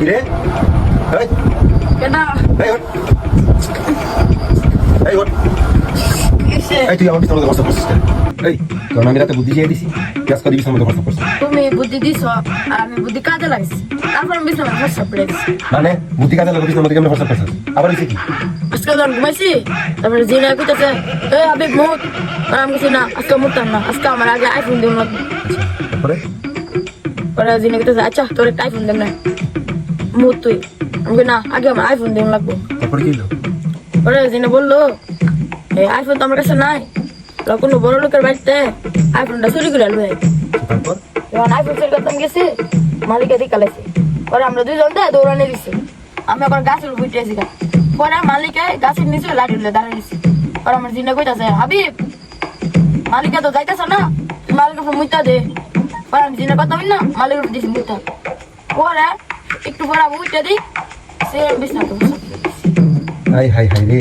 কিরে এই কেন এই ওঠ এই ওঠ কিসে এই তুই আমার পিছনে বসা করছিস কেন? এই তোর আমি রাতে বুদ্ধি দিয়ে দিছি গ্যাস করে দিবি আমাকে বসা করছিস তুমি বুদ্ধি দিছো আর আমি বুদ্ধি কাজে লাগছি তারপর আমি বিছানা বসা পড়েছি মানে বুদ্ধি কাজে লাগাবি আমাকে কেমন বসা করছিস আবার হইছে কি আজকে যখন ঘুমাইছি তারপরে জিনা কইতেছে এই আবে মুত আর আমি কিছু না আজকে মুততাম না আজকে আমার আগে আইফোন দিন লাগবে তারপরে পরে জিনা কইতেছে আচ্ছা তোর একটা আইফোন দেন না মুত তুই আমি না আগে আমার আইফোন দিন লাগবে তারপরে কি হলো পরে জিনা বললো এই আইফোন তো আমার কাছে নাই কোনো বড় লোকের বাড়িতে আইফোনটা চুরি করে আনবে তারপর যখন আইফোন চুরি করতাম গেছি মালিকে দিকে কালাইছে পরে আমরা দুইজন দৌড়ানি দিচ্ছি আমি এখন গাছের উপর উঠেছি পরে মালিকে গাছের নিচে লাঠি উঠলে দাঁড়িয়ে দিচ্ছি পরে আমার জিনে কইতাছে হাবিব মালিকে তো যাইতেছে না তুই মালিকের উপর মুইতা দে পরে আমি জিনে কথা বলি না মালিকের উপর দিচ্ছি মুইতা পরে একটু পরে আমি উঠে দিই সে বিছনা তো হাই হাই হাই রে